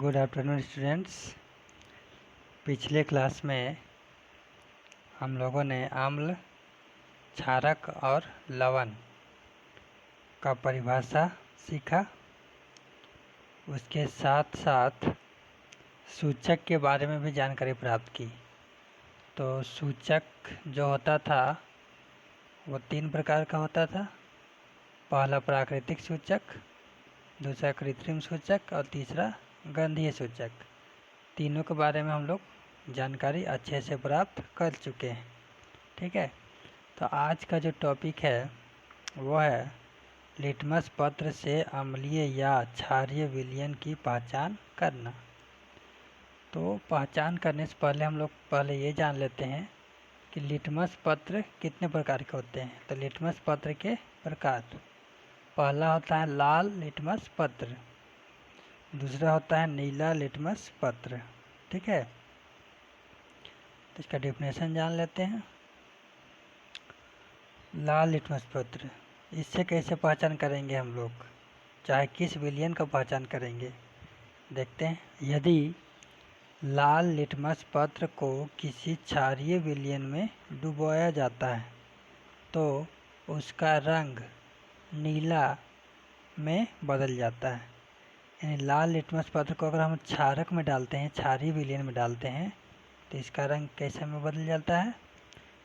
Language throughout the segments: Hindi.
Good afternoon students. पिछले क्लास में हम लोगों ने अम्ल, क्षारक और लवण का परिभाषा सीखा। उसके साथ साथ सूचक के बारे में भी जानकारी प्राप्त की। तो सूचक जो होता था वो 3 प्रकार का होता था। पहला प्राकृतिक सूचक, दूसरा कृत्रिम सूचक और तीसरा गंधीय सूचक। तीनों के बारे में हम लोग जानकारी अच्छे से प्राप्त कर चुके हैं। ठीक है, तो आज का जो टॉपिक है वो है लिटमस पत्र से अम्लीय या क्षारीय विलयन की पहचान करना। तो पहचान करने से पहले हम लोग ये जान लेते हैं कि लिटमस पत्र कितने प्रकार के होते हैं। तो लिटमस पत्र के प्रकार, पहला होता है लाल लिटमस पत्र, दूसरा होता है नीला लिटमस पत्र। ठीक है, तो इसका डेफिनेशन जान लेते हैं। लाल लिटमस पत्र, इससे कैसे पहचान करेंगे हम लोग, चाहे किस विलयन का पहचान करेंगे, देखते हैं। यदि लाल लिटमस पत्र को किसी क्षारीय विलयन में डुबोया जाता है तो उसका रंग नीला में बदल जाता है। यानी लाल लिटमस पत्र को अगर हम क्षारक में डालते हैं, क्षारीय विलयन में डालते हैं, तो इसका रंग कैसे में बदल जाता है,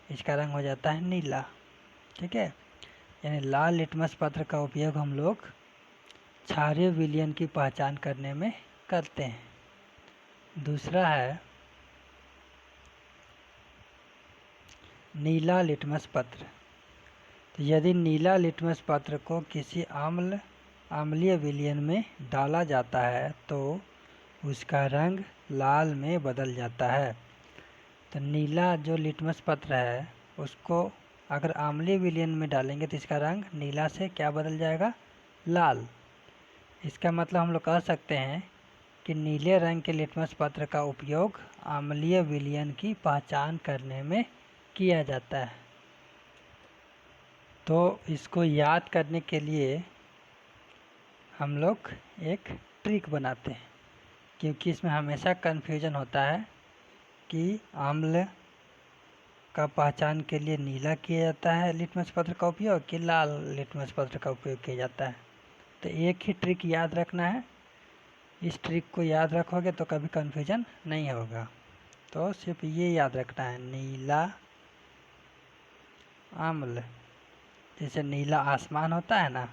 इसका रंग हो जाता है नीला। ठीक है, यानी लाल लिटमस पत्र का उपयोग हम लोग क्षारीय विलयन की पहचान करने में करते हैं। दूसरा है नीला लिटमस पत्र। तो यदि नीला लिटमस पत्र को किसी अम्लीय विलयन में डाला जाता है तो उसका रंग लाल में बदल जाता है। तो नीला जो लिटमस पत्र है उसको अगर अम्लीय विलयन में डालेंगे तो इसका रंग नीला से क्या बदल जाएगा, लाल। इसका मतलब हम लोग कह सकते हैं कि नीले रंग के लिटमस पत्र का उपयोग अम्लीय विलयन की पहचान करने में किया जाता है। तो इसको याद करने के लिए हम लोग एक ट्रिक बनाते हैं, क्योंकि इसमें हमेशा कन्फ्यूजन होता है कि अम्ल का पहचान के लिए नीला किया जाता है लिटमस पत्र का उपयोग कि लाल लिटमस पत्र का उपयोग किया जाता है। तो एक ही ट्रिक याद रखना है। इस ट्रिक को याद रखोगे तो कभी कन्फ्यूजन नहीं होगा। तो सिर्फ ये याद रखना है, नीला अम्ल, जैसे नीला आसमान होता है ना,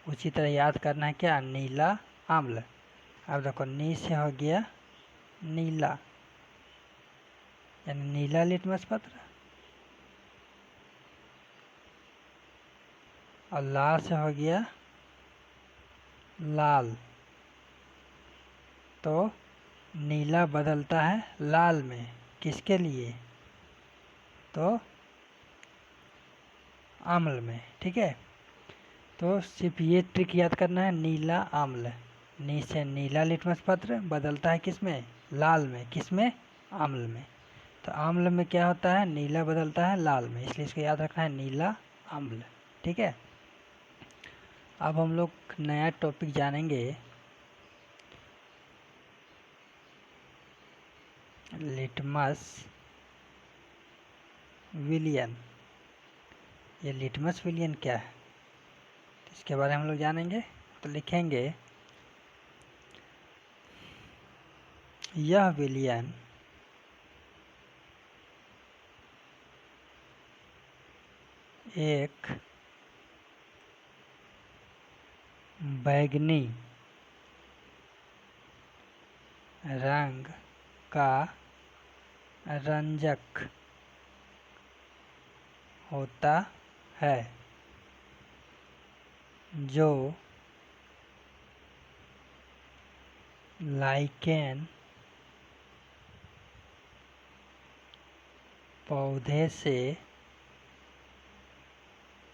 उसी तरह याद करना है क्या, नीला अम्ल। अब देखो नी से हो गया नीला, यानी नीला लिटमस पत्र, और लाल से हो गया लाल। तो नीला बदलता है लाल में, किसके लिए, तो अम्ल में। ठीक है, तो सिर्फ ये ट्रिक याद करना है, नीला अम्ल, नी से नीला लिटमस पत्र बदलता है किस में, लाल में, किस में, अम्ल में। तो अम्ल में क्या होता है, नीला बदलता है लाल में, इसलिए इसको याद रखना है, नीला अम्ल। ठीक है, अब हम लोग नया टॉपिक जानेंगे, लिटमस विलयन। ये लिटमस विलयन क्या है, तो इसके बारे में हम लोग जानेंगे। तो लिखेंगे, यह विलयन एक बैंगनी रंग का रंजक होता है जो लाइकेन पौधे से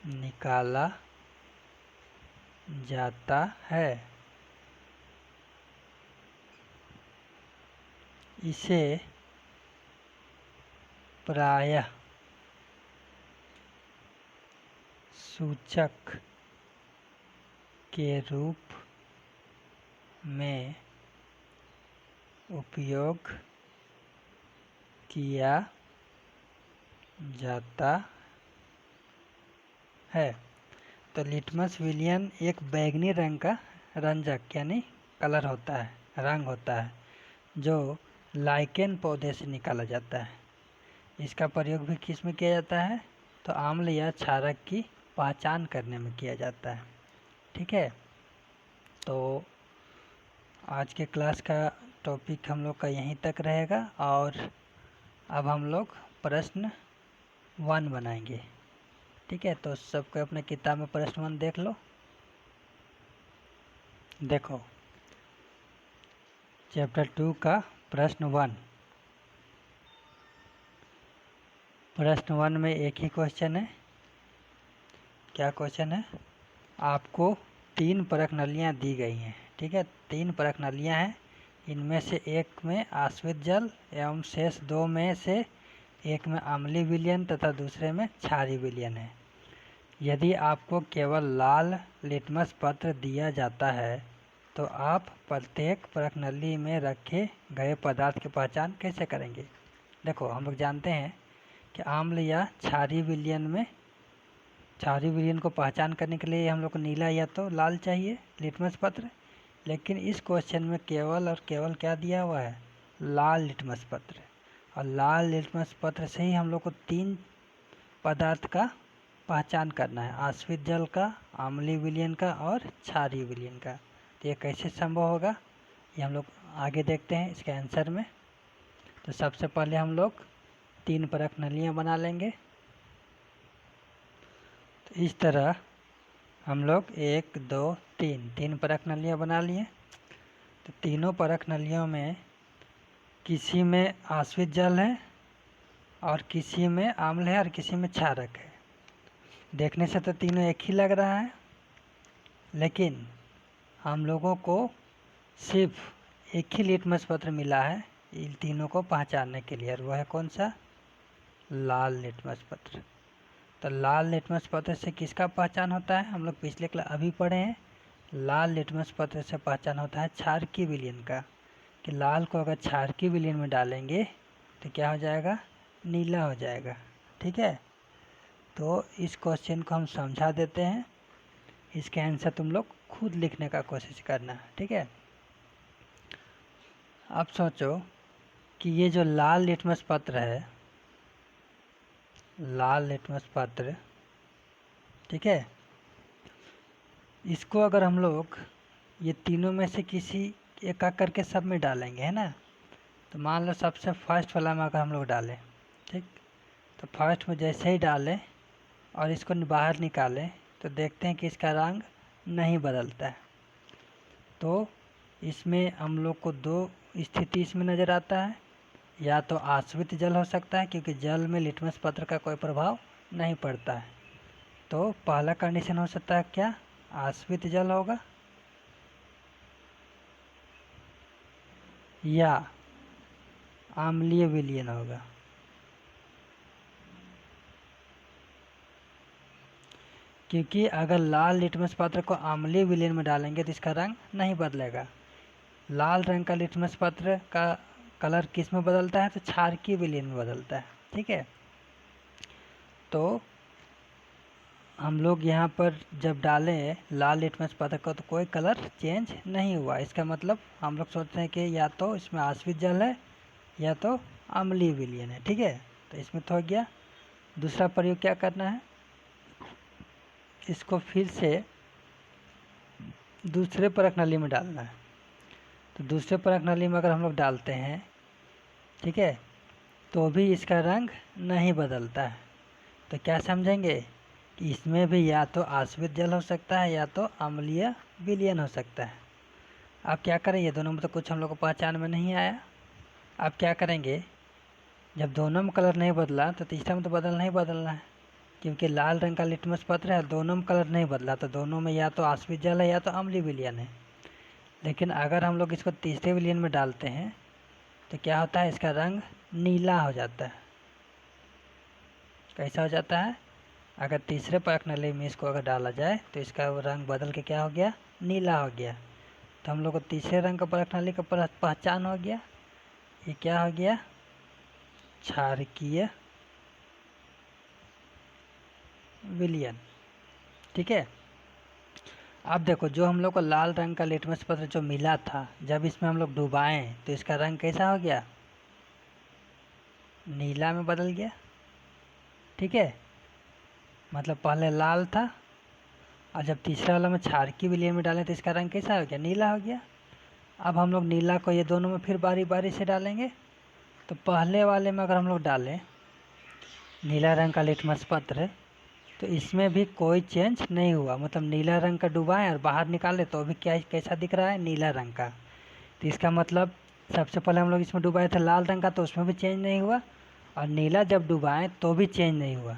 निकाला जाता है। इसे प्रायः सूचक के रूप में उपयोग किया जाता है। तो लिटमस विलियन एक बैंगनी रंग का रंजक यानी कलर होता है, रंग होता है, जो लाइकेन पौधे से निकाला जाता है। इसका प्रयोग भी किस में किया जाता है? तो आम्ल या क्षारक की पहचान करने में किया जाता है। ठीक है, तो आज के क्लास का टॉपिक हम लोग का यहीं तक रहेगा और अब हम लोग प्रश्न 1 बनाएंगे। ठीक है, तो सबको अपने किताब में प्रश्न 1 देख लो। देखो चैप्टर 2 का प्रश्न 1। प्रश्न 1 में एक ही क्वेश्चन है। क्या क्वेश्चन है? आपको 3 परख नलियाँ दी गई हैं। ठीक है, 3 परख नलियाँ हैं। इनमें से एक में आश्वित जल एवं शेष 2 में से एक में अम्लीय विलयन तथा दूसरे में क्षारीय विलयन है। यदि आपको केवल लाल लिटमस पत्र दिया जाता है तो आप प्रत्येक परख नली में रखे गए पदार्थ की पहचान कैसे करेंगे? देखो, हम लोग जानते हैं कि अम्ल या क्षारीय विलयन में क्षारीय विलयन को पहचान करने के लिए हम लोग को नीला या तो लाल चाहिए लिटमस पत्र, लेकिन इस क्वेश्चन में केवल और केवल क्या दिया हुआ है? लाल लिटमस पत्र। और लाल लिटमस पत्र से ही हम लोग को 3 पदार्थ का पहचान करना है, आश्वित जल का, अम्लीय विलयन का और क्षारीय विलयन का। तो ये कैसे संभव होगा, ये हम लोग आगे देखते हैं इसके आंसर में। तो सबसे पहले हम लोग 3 परख नलियाँ बना लेंगे। तो इस तरह हम लोग 1 2 3 परख नलियाँ बना लिए। तो तीनों परख नलियों में किसी में आश्वित जल है और किसी में अम्ल है और किसी में क्षारक है। देखने से तो तीनों एक ही लग रहा है, लेकिन हम लोगों को सिर्फ एक ही लिटमस पत्र मिला है इन तीनों को पहचानने के लिए, और वह है कौन सा? लाल लिटमस पत्र। तो लाल लिटमस पत्र से किसका पहचान होता है? हम लोग पिछले क्लास अभी पढ़े हैं, लाल लिटमस पत्र से पहचान होता है क्षारकीय विलयन का, कि लाल को अगर क्षारकीय विलयन में डालेंगे तो क्या हो जाएगा? नीला हो जाएगा। ठीक है, तो इस क्वेश्चन को हम समझा देते हैं। इसके आंसर तुम लोग खुद लिखने का कोशिश करना। ठीक है, अब सोचो कि ये जो लाल लिटमस पत्र है, लाल लिटमस पत्र, ठीक है, इसको अगर हम लोग ये तीनों में से किसी एक करके सब में डालेंगे, है ना, तो मान लो सबसे फर्स्ट वाला में अगर हम लोग डालें, ठीक, तो फर्स्ट में जैसे ही डालें और इसको बाहर निकालें तो देखते हैं कि इसका रंग नहीं बदलता है। तो इसमें हम लोग को 2 स्थिति इसमें नज़र आता है, या तो आश्वित जल हो सकता है क्योंकि जल में लिटमस पत्र का कोई प्रभाव नहीं पड़ता है। तो पहला कंडीशन हो सकता है क्या? आश्वित जल होगा, या अम्लीय विलयन होगा। क्योंकि अगर लाल लिटमस पत्र को अम्लीय विलयन में डालेंगे तो इसका रंग नहीं बदलेगा। लाल रंग का लिटमस पत्र का कलर किस में बदलता है? तो क्षारकीय विलयन में बदलता है। ठीक है, तो हम लोग यहाँ पर जब डालें लाल लिटमस पत्र को तो कोई कलर चेंज नहीं हुआ। इसका मतलब हम लोग सोचते हैं कि या तो इसमें आश्वित जल है या तो अम्लीय विलयन है। ठीक है, तो इसमें तो हो गया। दूसरा प्रयोग क्या करना है, इसको फिर से दूसरे परख नली में डालना है। तो दूसरे परख नली में अगर हम लोग डालते हैं, ठीक है, तो भी इसका रंग नहीं बदलता है। तो क्या समझेंगे कि इसमें भी या तो आश्वित जल हो सकता है या तो अम्लीय विलयन हो सकता है। अब क्या करें, ये दोनों में तो कुछ हम लोग को पहचान में नहीं आया। अब क्या करेंगे, जब दोनों में कलर नहीं बदला तो तीसरा में तो बदलना ही बदलना है, क्योंकि लाल रंग का लिटमस पत्र है, दोनों में कलर नहीं बदला, तो दोनों में या तो आश्वित जल है या तो अम्लीय विलयन है। लेकिन अगर हम लोग इसको तीसरे विलयन में डालते हैं तो क्या होता है, इसका रंग नीला हो जाता है। कैसा हो जाता है? अगर तीसरे परख नली में इसको अगर डाला जाए तो इसका रंग बदल के क्या हो गया? नीला हो गया। तो हम लोग को तीसरे रंग का परख नली का पहचान हो गया। ये क्या हो गया, क्षारकीय विलयन। ठीक है। अब देखो, जो हम लोग को लाल रंग का लिटमस पत्र जो मिला था, जब इसमें हम लोग डुबाएं तो इसका रंग कैसा हो गया, नीला में बदल गया। ठीक है, मतलब पहले लाल था और जब तीसरा वाला में क्षारकीय विलयन में डालें तो इसका रंग कैसा हो गया, नीला हो गया। अब हम लोग नीला को ये दोनों में फिर बारी बारी से डालेंगे। तो पहले वाले में अगर हम लोग डालें नीला रंग का लिटमस पत्र, तो इसमें भी कोई चेंज नहीं हुआ, मतलब नीला रंग का डुबाएं और बाहर निकालें तो अभी क्या कैसा दिख रहा है, नीला रंग का। तो इसका मतलब सबसे पहले हम लोग इसमें डुबाए थे लाल रंग का, तो उसमें भी चेंज नहीं हुआ, और नीला जब डुबाएं तो भी चेंज नहीं हुआ।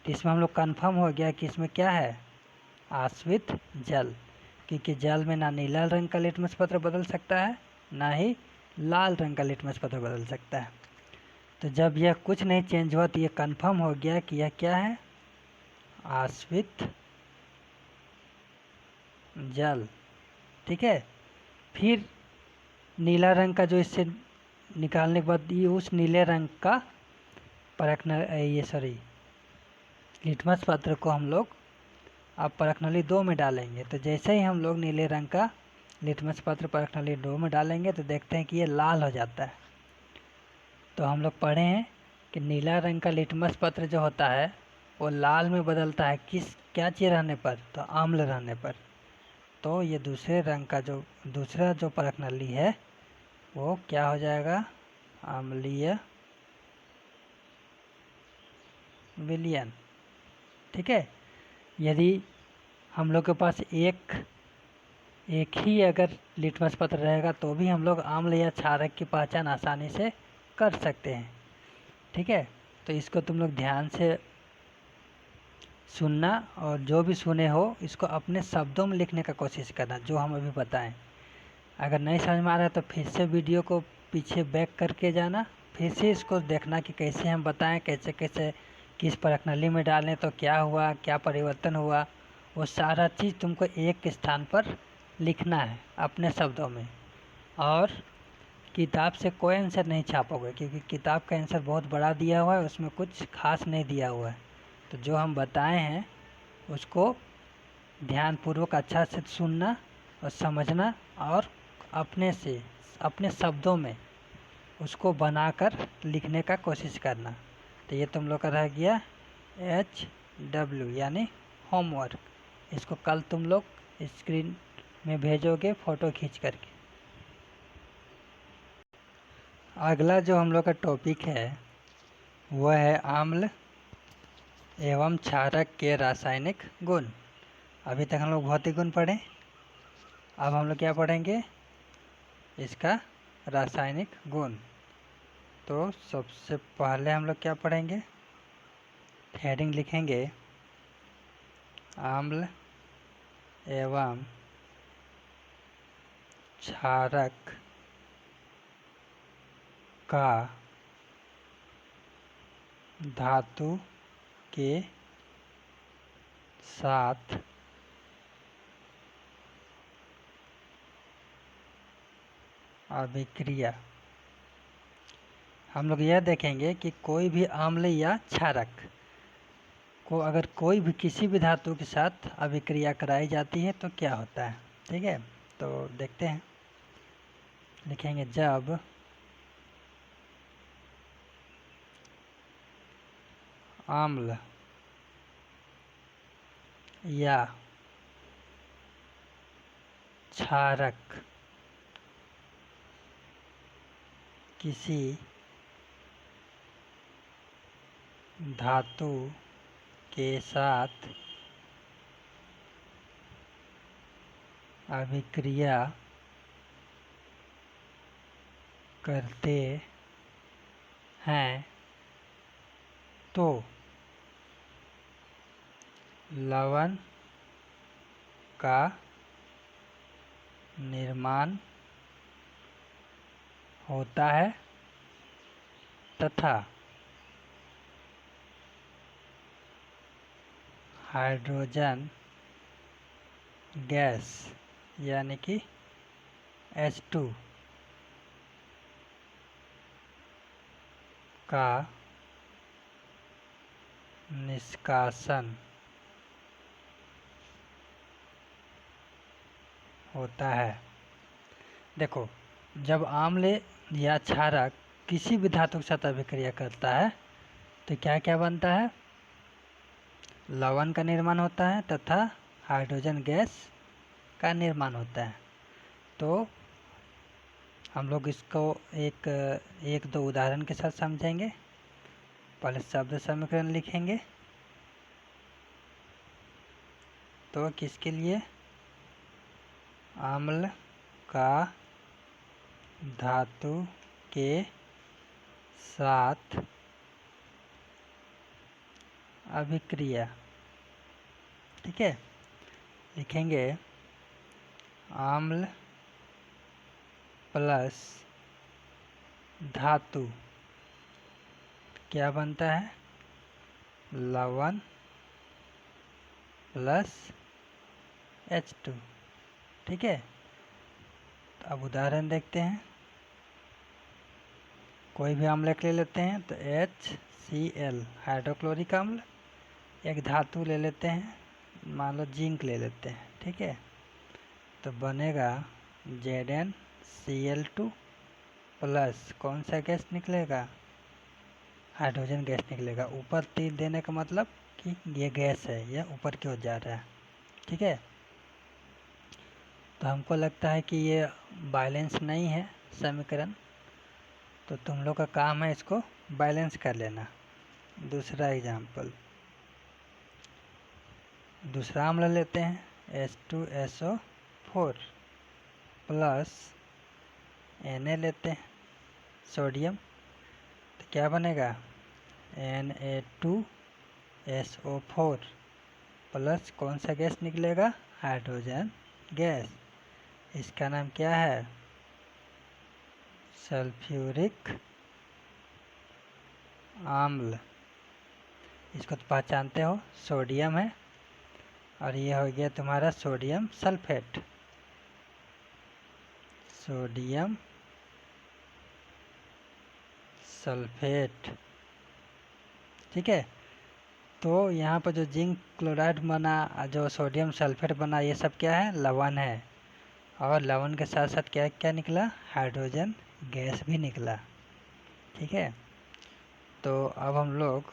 तो इसमें हम लोग कन्फर्म हो गया कि इसमें क्या है, आश्रित जल, क्योंकि जल में ना नीला रंग का लिटमस पत्र बदल सकता है, ना ही लाल रंग का लिटमस पत्र बदल सकता है। तो जब यह कुछ नहीं चेंज हुआ तो ये कन्फर्म हो गया कि यह क्या है, आश्रित जल। ठीक है। फिर नीला रंग का जो इससे निकालने के बाद ये उस नीले रंग का लिटमस पत्र को हम लोग अब परखनली 2 में डालेंगे। तो जैसे ही हम लोग नीले रंग का लिटमस पत्र परखनली 2 में डालेंगे तो देखते हैं कि ये लाल हो जाता है। तो हम लोग पढ़े हैं कि नीला रंग का लिटमस पत्र जो होता है वो लाल में बदलता है क्या चीज़ रहने पर, तो आम्ल रहने पर। तो ये दूसरे रंग का जो दूसरा जो परखनली है वो क्या हो जाएगा, अम्लीय विलयन। ठीक है। यदि हम लोग के पास एक ही अगर लिटमस पत्र रहेगा तो भी हम लोग आम्ल या क्षारक की पहचान आसानी से कर सकते हैं। ठीक है। तो इसको तुम लोग ध्यान से सुनना, और जो भी सुने हो इसको अपने शब्दों में लिखने का कोशिश करना जो हम अभी बताएं। अगर नहीं समझ में आ रहा है तो फिर से वीडियो को पीछे बैक करके जाना, फिर से इसको देखना कि कैसे हम बताएं, कैसे कैसे किस प्रणाली में डालें तो क्या हुआ, क्या परिवर्तन हुआ। वो सारा चीज़ तुमको एक स्थान पर लिखना है अपने शब्दों में। और किताब से कोई आंसर नहीं छापोगे, क्योंकि किताब का आंसर बहुत बड़ा दिया हुआ है, उसमें कुछ खास नहीं दिया हुआ है। तो जो हम बताए हैं उसको ध्यानपूर्वक अच्छा से सुनना और समझना, और अपने शब्दों में उसको बनाकर लिखने का कोशिश करना। तो ये तुम लोग का रह गया HW यानी होमवर्क। इसको कल तुम लोग स्क्रीन में भेजोगे फ़ोटो खींच करके। अगला जो हम लोग का टॉपिक है वह है आम्ल एवं क्षारक के रासायनिक गुण। अभी तक हम लोग भौतिक गुण पढ़े, अब हम लोग क्या पढ़ेंगे, इसका रासायनिक गुण। तो सबसे पहले हम लोग क्या पढ़ेंगे, हेडिंग लिखेंगे आम्ल एवं क्षारक का धातु के साथ अभिक्रिया। हम लोग यह देखेंगे कि कोई भी आम्ल या क्षारक को अगर कोई भी किसी भी धातु के साथ अभिक्रिया कराई जाती है तो क्या होता है। ठीक है, तो देखते हैं। लिखेंगे जब आम्ल या क्षारक किसी धातु के साथ अभिक्रिया करते हैं तो लवण का निर्माण होता है तथा हाइड्रोजन गैस यानी कि H2 का निष्कासन होता है। देखो, जब आम्ल या क्षारक किसी भी धातु के साथ अभिक्रिया करता है तो क्या क्या बनता है? लवण का निर्माण होता है तथा हाइड्रोजन गैस का निर्माण होता है। तो हम लोग इसको एक दो उदाहरण के साथ समझेंगे। पहले शब्द समीकरण लिखेंगे। तो किसके लिए? अम्ल का धातु के साथ अभिक्रिया, ठीक है। लिखेंगे अम्ल प्लस धातु क्या बनता है? लवण प्लस H2, ठीक है। तो अब उदाहरण देखते हैं। कोई भी अम्ल ले लेते हैं तो HCl हाइड्रोक्लोरिक अम्ल। एक धातु ले लेते हैं, मान लो जिंक ले लेते हैं, ठीक है। तो बनेगा ZnCl2 प्लस कौन सा गैस निकलेगा? हाइड्रोजन गैस निकलेगा। ऊपर तीर देने का मतलब कि ये गैस है, यह ऊपर की ओर जा रहा है, ठीक है। तो हमको लगता है कि ये बैलेंस नहीं है समीकरण, तो तुम लोग का काम है इसको बैलेंस कर लेना। दूसरा एग्जाम्पल, दूसरा अम्ल लेते हैं H2SO4 प्लस Na लेते हैं सोडियम। तो क्या बनेगा? Na2SO4 प्लस कौन सा गैस निकलेगा? Hydrogen gas. इसका नाम क्या है? सल्फ्यूरिक अम्ल। इसको तो पहचानते हो, सोडियम है और ये हो गया तुम्हारा सोडियम सल्फेट। सोडियम सल्फेट, ठीक है। तो यहाँ पर जो जिंक क्लोराइड बना, जो सोडियम सल्फेट बना, ये सब क्या है? लवण है। और लवण के साथ साथ क्या क्या निकला? हाइड्रोजन गैस भी निकला, ठीक है। तो अब हम लोग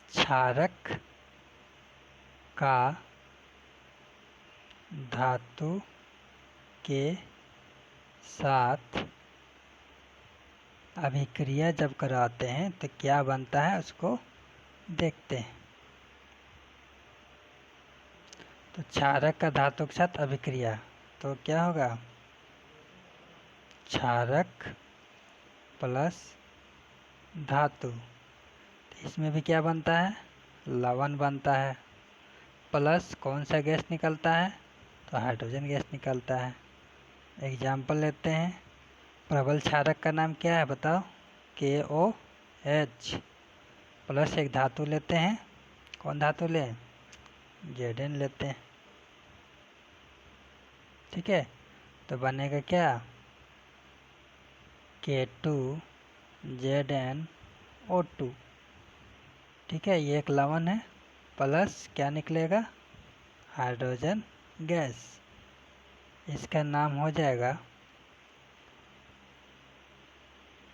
क्षारक का धातु के साथ अभिक्रिया जब कराते हैं तो क्या बनता है उसको देखते हैं। तो क्षारक का धातु के साथ अभिक्रिया, तो क्या होगा? क्षारक प्लस धातु, इसमें भी क्या बनता है? लवण बनता है। प्लस कौन सा गैस निकलता है? तो हाइड्रोजन गैस निकलता है। एग्जाम्पल लेते हैं। प्रबल क्षारक का नाम क्या है बताओ? KOH प्लस एक धातु लेते हैं। कौन धातु लें? Zn लेते हैं, ठीक है। तो बनेगा क्या? K2ZnO2, ठीक है। ये एक लवण है, प्लस क्या निकलेगा? Hydrogen gas. इसका नाम हो जाएगा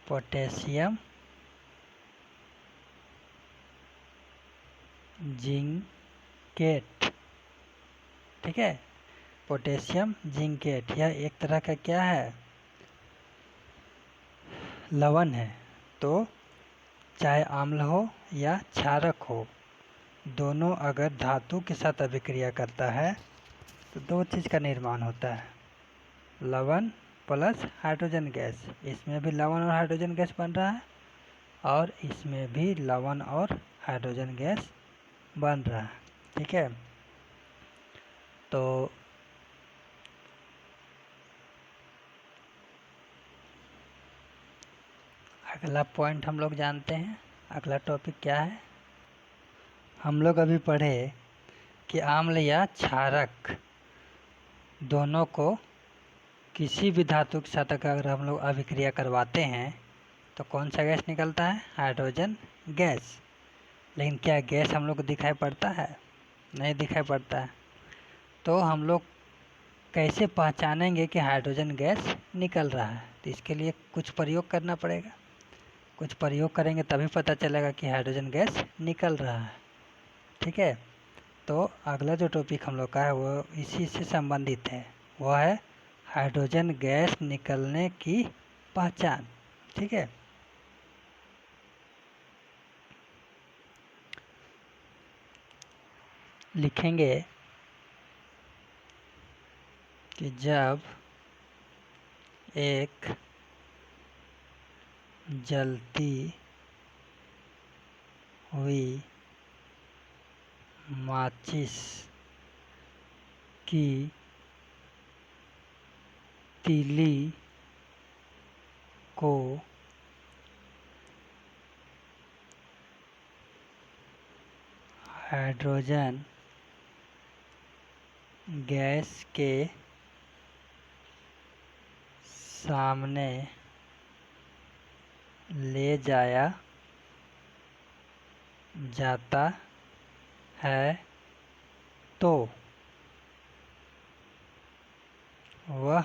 पोटेशियम जिंकेट, ठीक है। पोटेशियम जिंकेट, यह एक तरह का क्या है? लवण है। तो चाहे अम्ल हो या क्षारक हो, दोनों अगर धातु के साथ अभिक्रिया करता है तो दो चीज़ का निर्माण होता है, लवण प्लस हाइड्रोजन गैस। इसमें भी लवण और हाइड्रोजन गैस बन रहा है और इसमें भी लवण और हाइड्रोजन गैस बन रहा है, ठीक है। तो अगला पॉइंट हम लोग जानते हैं। अगला टॉपिक क्या है? हम लोग अभी पढ़े कि अम्ल या क्षारक दोनों को किसी भी धातु के साथ अगर हम लोग अभिक्रिया करवाते हैं तो कौन सा गैस निकलता है? Hydrogen gas. लेकिन क्या गैस हम लोग को दिखाई पड़ता है? नहीं दिखाई पड़ता है। तो हम लोग कैसे पहचानेंगे कि हाइड्रोजन गैस निकल रहा है? तो इसके लिए कुछ प्रयोग करना पड़ेगा। कुछ प्रयोग करेंगे तभी पता चलेगा कि हाइड्रोजन गैस निकल रहा है। ठीक है, तो अगला जो टॉपिक हम लोग का है वो इसी से संबंधित है, वह है हाइड्रोजन गैस निकलने की पहचान। ठीक है, लिखेंगे कि जब एक जलती हुई माचिस की तीली को हाइड्रोजन गैस के सामने ले जाया जाता है तो वह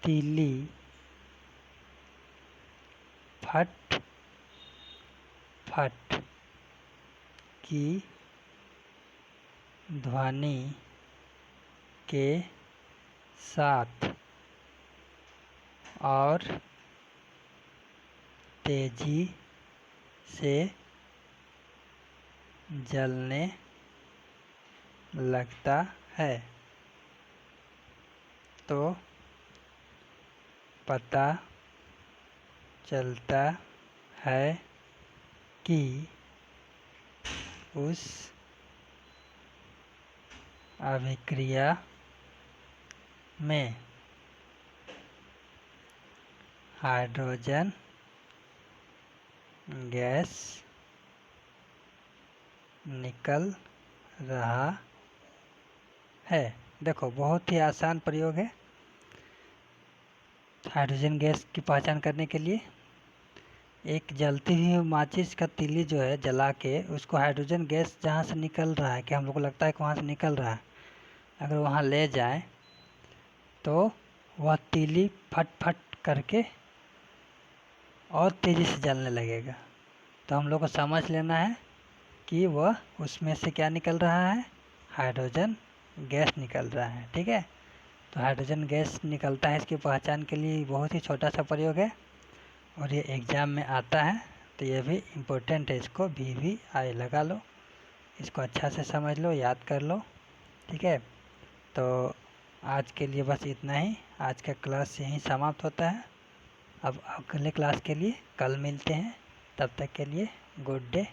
तीली फट फट की ध्वनि के साथ और तेजी से जलने लगता है। तो पता चलता है कि उस अभिक्रिया में हाइड्रोजन गैस निकल रहा है। देखो, बहुत ही आसान प्रयोग है हाइड्रोजन गैस की पहचान करने के लिए। एक जलती हुई माचिस का तीली जो है जला के उसको हाइड्रोजन गैस जहाँ से निकल रहा है, कि हम लोग को लगता है कि वहाँ से निकल रहा है, अगर वहाँ ले जाए तो वह तीली फट फट करके और तेज़ी से जलने लगेगा। तो हम लोग को समझ लेना है कि वह उसमें से क्या निकल रहा है? हाइड्रोजन गैस निकल रहा है। ठीक है, तो हाइड्रोजन गैस निकलता है, इसकी पहचान के लिए बहुत ही छोटा सा प्रयोग है और ये एग्ज़ाम में आता है, तो ये भी इम्पोर्टेंट है। इसको भी आई लगा लो, इसको अच्छा से समझ लो, याद कर लो। ठीक है, तो आज के लिए बस इतना ही। आज का क्लास यहीं समाप्त होता है। अब अगले क्लास के लिए कल मिलते हैं। तब तक के लिए गुड डे।